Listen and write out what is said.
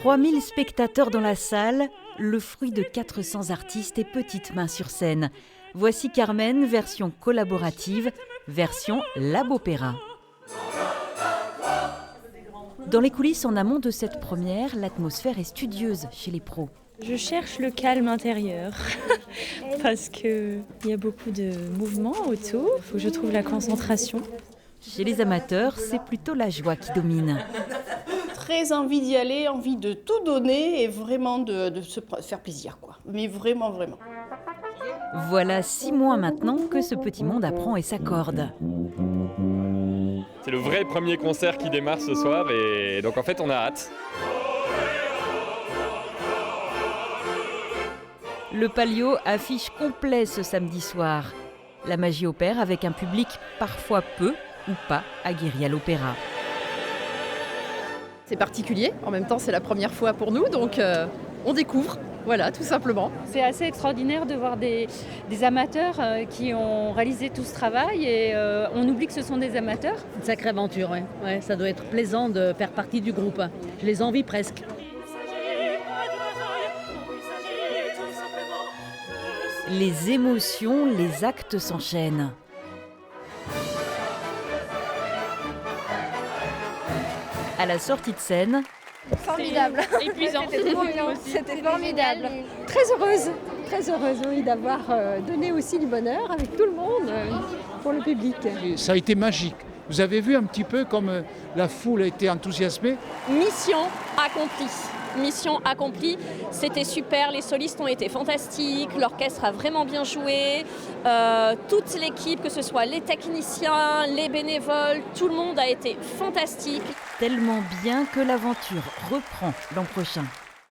3000 spectateurs dans la salle, le fruit de 400 artistes et petites mains sur scène. Voici Carmen, version collaborative, version Lab Opéra. Dans les coulisses en amont de cette première, l'atmosphère est studieuse chez les pros. Je cherche le calme intérieur parce qu'il y a beaucoup de mouvements autour. Il faut que je trouve la concentration. Chez les amateurs, c'est plutôt la joie qui domine. Très envie d'y aller, envie de tout donner et vraiment de se faire plaisir, quoi. Mais vraiment, vraiment. Voilà 6 mois maintenant que ce petit monde apprend et s'accorde. C'est le vrai premier concert qui démarre ce soir et donc en fait on a hâte. Le Palio affiche complet ce samedi soir. La magie opère avec un public parfois peu ou pas aguerri à l'opéra. C'est particulier, en même temps c'est la première fois pour nous, donc on découvre, voilà, tout simplement. C'est assez extraordinaire de voir des amateurs qui ont réalisé tout ce travail et on oublie que ce sont des amateurs. Une sacrée aventure, ouais. Ouais, ça doit être plaisant de faire partie du groupe. Je les envie presque. Les émotions, les actes s'enchaînent. À la sortie de scène, formidable. Épuisant. C'était formidable. Très heureuse oui, d'avoir donné aussi du bonheur avec tout le monde pour le public. Ça a été magique. Vous avez vu un petit peu comme la foule a été enthousiasmée. Mission accomplie. Mission accomplie, c'était super, les solistes ont été fantastiques, l'orchestre a vraiment bien joué, toute l'équipe, que ce soit les techniciens, les bénévoles, tout le monde a été fantastique. Tellement bien que l'aventure reprend l'an prochain.